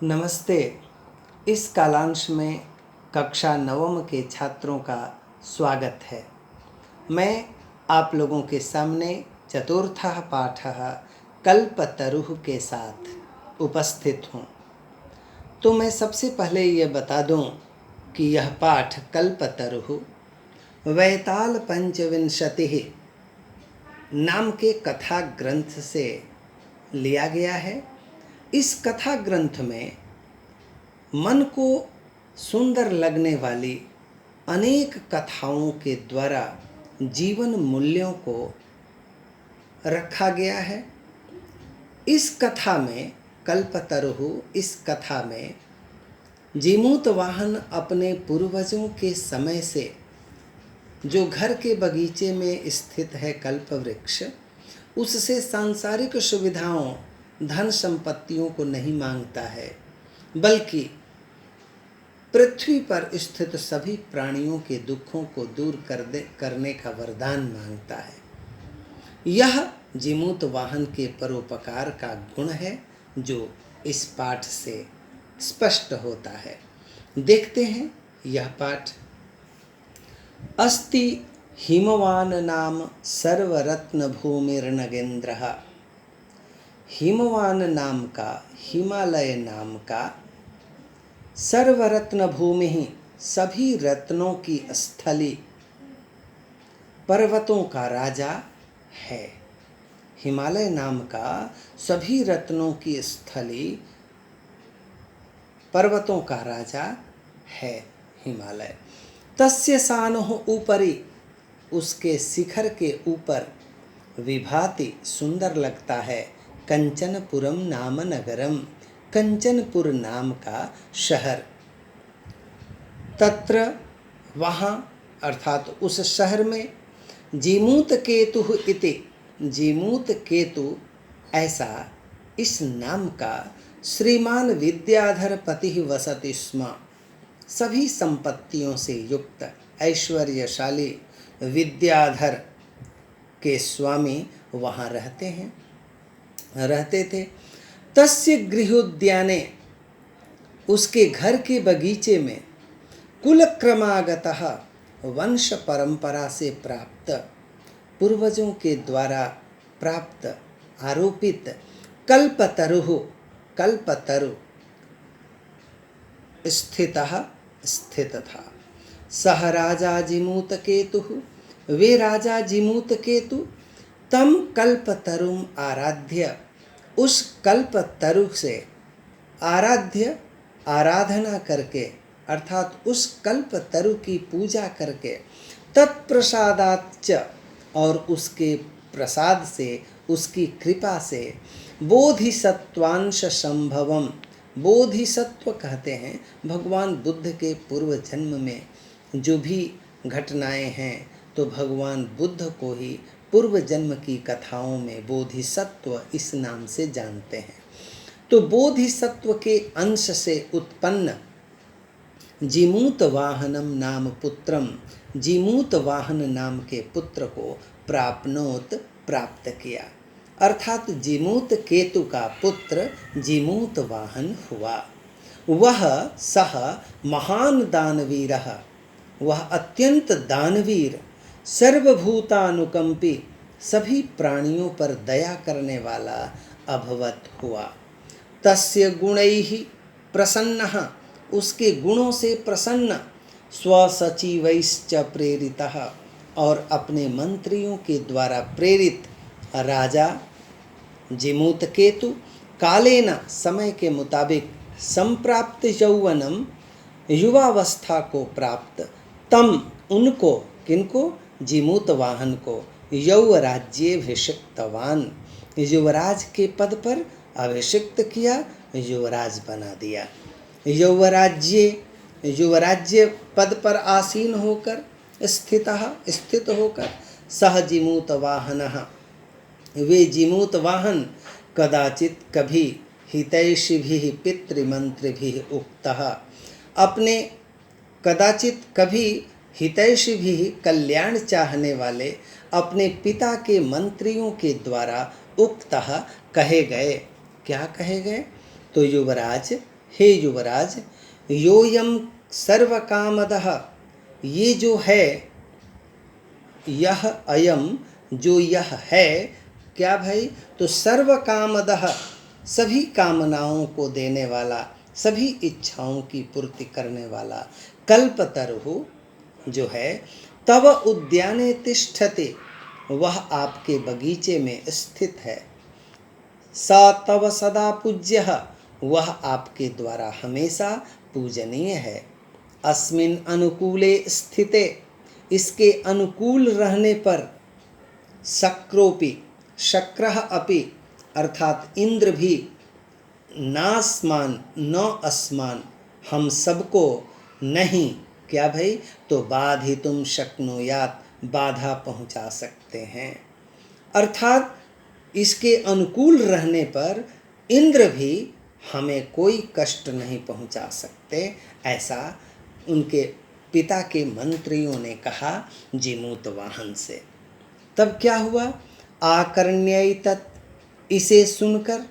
नमस्ते। इस कालांश में कक्षा नवम के छात्रों का स्वागत है। मैं आप लोगों के सामने चतुर्थः पाठः कल्पतरुः के साथ उपस्थित हूँ। तो मैं सबसे पहले ये बता दूँ कि यह पाठ कल्पतरुः वैताल पंचविंशतिः नाम के कथा ग्रंथ से लिया गया है। इस कथा ग्रंथ में मन को सुंदर लगने वाली अनेक कथाओं के द्वारा जीवन मूल्यों को रखा गया है। इस कथा में कल्पतरुः इस कथा में जीमूत वाहन अपने पूर्वजों के समय से जो घर के बगीचे में स्थित है कल्प वृक्ष, उससे सांसारिक सुविधाओं धन संपत्तियों को नहीं मांगता है, बल्कि पृथ्वी पर स्थित सभी प्राणियों के दुखों को दूर करने का वरदान मांगता है। यह जीमूत वाहन के परोपकार का गुण है जो इस पाठ से स्पष्ट होता है। देखते हैं यह पाठ। अस्ति हिमवान नाम सर्वरत्न भूमिर्नगेन्द्रः। हिमवान नाम का, हिमालय नाम का, सर्वरत्न भूमि ही सभी रत्नों की स्थली, पर्वतों का राजा है। हिमालय नाम का सभी रत्नों की स्थली, पर्वतों का राजा है हिमालय। तस्य सानुः ऊपरी, उसके शिखर के ऊपर, विभाति सुंदर लगता है, कंचनपुरम नाम नगरम, कंचनपुर नाम का शहर। तत्र वहाँ अर्थात उस शहर में जीमूत केतु इति, जीमूत केतु ऐसा इस नाम का श्रीमान विद्याधर पति वसति स्म। सभी संपत्तियों से युक्त ऐश्वर्यशाली विद्याधर के स्वामी वहाँ रहते थे। तस्य गृहोद्याने, उसके घर के बगीचे में, कुलक्रमागतः वंश परंपरा से प्राप्त, पूर्वजों के द्वारा प्राप्त आरोपित कल्पतरुः, कल्पतरु स्थित था। सह राजा जीमूत केतुः, वे राजा जीमूत केतु तम कल्पतरुम आराध्य, उस कल्पतरु से आराधना करके अर्थात उस कल्पतरु की पूजा करके, तत्प्रसादाच्च और उसके प्रसाद से, उसकी कृपा से, बोधिसत्वांश संभवम, बोधिसत्व कहते हैं भगवान बुद्ध के पूर्व जन्म में जो भी घटनाएं हैं, तो भगवान बुद्ध को ही पूर्व जन्म की कथाओं में बोधिसत्व इस नाम से जानते हैं। तो बोधिसत्व के अंश से उत्पन्न जीमूत वाहनम नाम पुत्रम, जीमूत वाहन नाम के पुत्र को प्राप्त किया, अर्थात जीमूत केतु का पुत्र जीमूत वाहन हुआ। वह सह महान दानवीरः, वह अत्यंत दानवीर, सर्वभूतानुकंपी, सभी प्राणियों पर दया करने वाला अभवत हुआ। तस्य गुणैः प्रसन्नः, उसके गुणों से प्रसन्न, स्वसचिवैश्च प्रेरितः, और अपने मंत्रियों के द्वारा प्रेरित राजा जीमूत केतु कालेन, समय के मुताबिक, संप्राप्त यौवनम, युवावस्था को प्राप्त, तम उनको, किनको, जीमूत वाहन को, यौवराज्येभिषिक्तवान, युवराज के पद पर अभिषिक्त किया, युवराज बना दिया। युवराज्य पद पर आसीन होकर, स्थित होकर, सह जीमूत वाहनः, वे जीमूत वाहन, कदाचित कभी, हितैषिभिः पितृमंत्रिभिः उक्तः, अपने कदाचित कभी हितैषिभिः कल्याण चाहने वाले अपने पिता के मंत्रियों के द्वारा उक्तः कहे गए। क्या कहे गए? तो युवराज हे युवराज, योयम सर्व कामदः, ये जो है, यह अयम जो यह है, क्या भाई, तो सर्व कामदः, सभी कामनाओं को देने वाला, सभी इच्छाओं की पूर्ति करने वाला, कल्पतरुः जो है, तव उद्याने तिष्ठते, वह आपके बगीचे में स्थित है, स तव सदा पूज्यः, वह आपके द्वारा हमेशा पूजनीय है, अस्मिन् अनुकूले स्थिते, इसके अनुकूल रहने पर, शक्रोपि, शक्रः अपि, अर्थात इंद्र भी, नास्मान न अस्मान, हम सबको नहीं, क्या भाई, तो बाधितुम शक्नुयात, बाधा पहुंचा सकते हैं। अर्थात इसके अनुकूल रहने पर इंद्र भी हमें कोई कष्ट नहीं पहुंचा सकते, ऐसा उनके पिता के मंत्रियों ने कहा जीमूत वाहन से। तब क्या हुआ, आकर्ण्यैतत्, इसे सुनकर,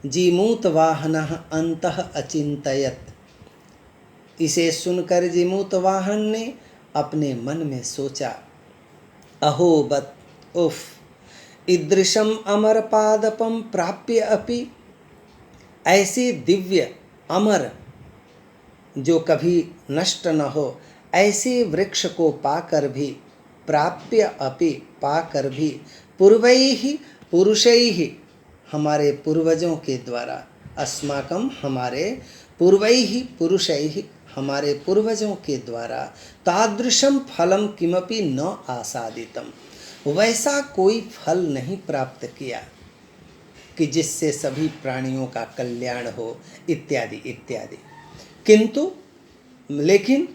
जीमूत वाहनः अंतः अचिंतयत्, इसे सुनकर जीमूत वाहन ने अपने मन में सोचा, अहो बत, उफ, ईदृशम अमर पादपम प्राप्य अपि, ऐसे दिव्य अमर जो कभी नष्ट न हो, ऐसे वृक्ष को पाकर भी, प्राप्य अपि, पाकर भी, पूर्वैः पुरुषैः, हमारे पूर्वजों के द्वारा, अस्माकं, हमारे, पूर्वैः पुरुषैः, हमारे पूर्वजों के द्वारा, तादृशम फलम किमपि न आसादितम, वैसा कोई फल नहीं प्राप्त किया कि जिससे सभी प्राणियों का कल्याण हो, इत्यादि इत्यादि। किंतु लेकिन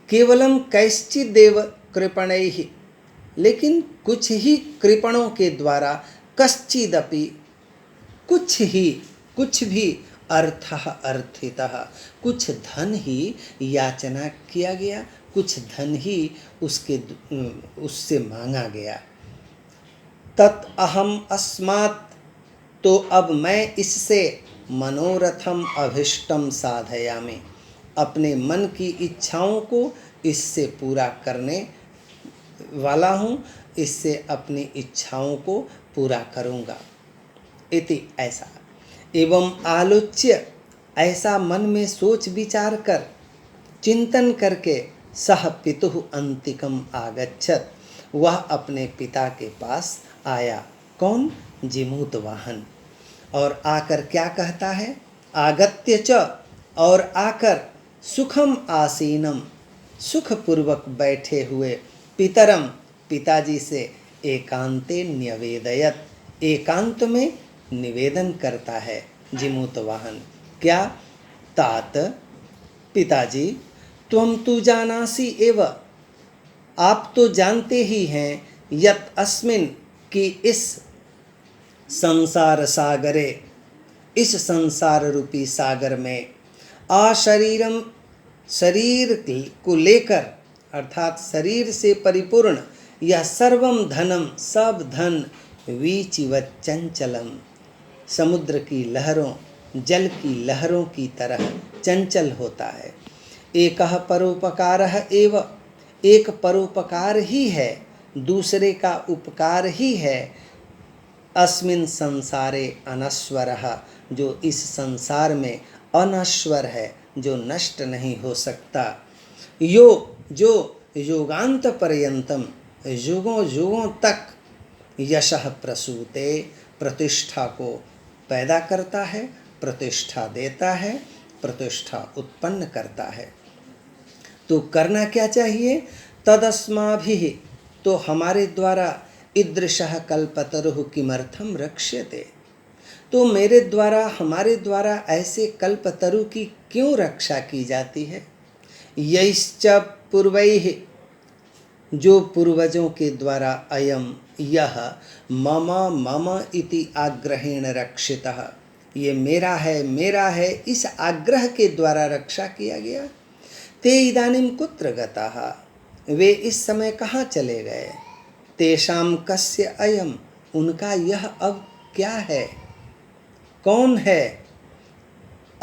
केवलम कैश्चिदेव कृपणैः, लेकिन कुछ ही कृपणों के द्वारा, कश्चिदपि, कुछ ही, कुछ भी, अर्थः अर्थितः, कुछ धन ही याचना किया गया, कुछ धन ही उससे मांगा गया। तत् अहम अस्मात्, तो अब मैं इससे, मनोरथम अभिष्टम साधयामि, अपने मन की इच्छाओं को इससे पूरा करने वाला हूँ, इससे अपनी इच्छाओं को पूरा करूँगा। इति, ऐसा, एवं आलोच्य, ऐसा मन में सोच विचार कर, चिंतन करके, सह पितुः अंतिकम आगच्छत, वह अपने पिता के पास आया। कौन? जीमूत वाहन। और आकर क्या कहता है, आगत्य च, और आकर, सुखम आसीनम, सुखपूर्वक बैठे हुए, पितरम, पिताजी से, एकांते न्यवेदयत, एकांत में निवेदन करता है जीमूत वाहन। क्या? तात, पिताजी, त्वं तु जानासि एव, आप तो जानते ही हैं, यत् अस्मिन्, कि इस संसार सागरे, इस संसार रूपी सागर में, अशरीरम, शरीर को लेकर, अर्थात शरीर से परिपूर्ण, यह सर्वम धनम, सब धन, वीचिवत चंचलम, समुद्र की लहरों, जल की लहरों की तरह चंचल होता है। एकः परोपकारः एव, एक परोपकार ही है, दूसरे का उपकार ही है, अस्मिन् संसारे अनश्वरः, जो इस संसार में अनश्वर है, जो नष्ट नहीं हो सकता, यो, जो योगांत पर्यंतम, युगों युगों तक, यशः प्रसूते, प्रतिष्ठा को पैदा करता है, प्रतिष्ठा देता है, प्रतिष्ठा उत्पन्न करता है। तो करना क्या चाहिए? तदस्माभिः, तो हमारे द्वारा, ईदृशः कल्पतरुः किमर्थम रक्ष्यते, तो मेरे द्वारा, हमारे द्वारा ऐसे कल्पतरु की क्यों रक्षा की जाती है? यैश्च पूर्वैः, जो पूर्वजों के द्वारा, अयम, यह, मम मम इति आग्रहेण रक्षितः, ये मेरा है, मेरा है, इस आग्रह के द्वारा रक्षा किया गया। ते इदानीं कुत्र गताः, वे इस समय कहाँ चले गए? तेषां कस्य अयम, उनका यह अब क्या है, कौन है?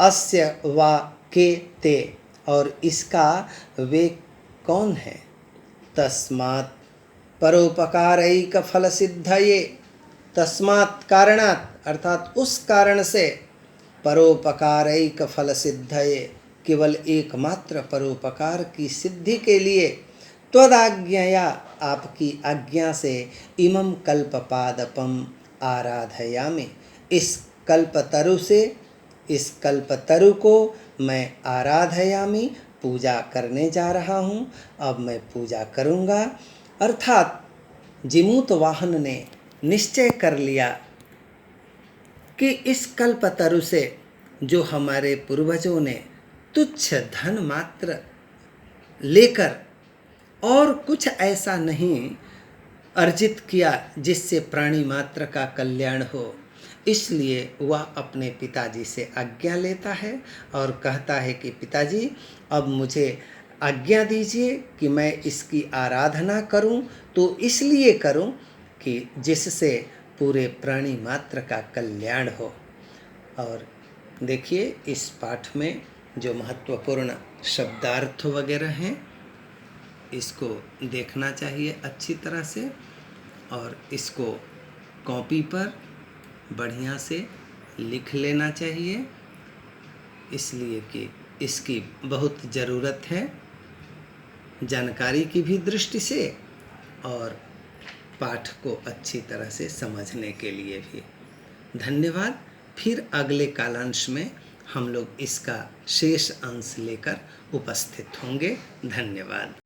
अस्य वा के ते, और इसका वे कौन है? तस्मात् परोपकारैक फल सिद्धये, तस्मात् कारणात् अर्थात उस कारण से, परोपकारैक फल सिद्धये केवल एकमात्र परोपकार की सिद्धि के लिए, त्वदाज्ञया आपकी आज्ञा से, इमं कल्पपादपम आराधयामि, इस कल्पतरु से, इस कल्पतरु को मैं आराधयामि पूजा करने जा रहा हूँ। अब मैं पूजा करूँगा। अर्थात जिमूतवाहन ने निश्चय कर लिया कि इस कल्पतरु से, जो हमारे पूर्वजों ने तुच्छ धन मात्र लेकर और कुछ ऐसा नहीं अर्जित किया जिससे प्राणी मात्र का कल्याण हो, इसलिए वह अपने पिताजी से आज्ञा लेता है और कहता है कि पिताजी अब मुझे आज्ञा दीजिए कि मैं इसकी आराधना करूं, तो इसलिए करूं कि जिससे पूरे प्राणी मात्र का कल्याण हो। और देखिए इस पाठ में जो महत्वपूर्ण शब्दार्थ वगैरह हैं इसको देखना चाहिए अच्छी तरह से, और इसको कॉपी पर बढ़िया से लिख लेना चाहिए, इसलिए कि इसकी बहुत ज़रूरत है जानकारी की भी दृष्टि से और पाठ को अच्छी तरह से समझने के लिए भी। धन्यवाद। फिर अगले कालांश में हम लोग इसका शेष अंश लेकर उपस्थित होंगे। धन्यवाद।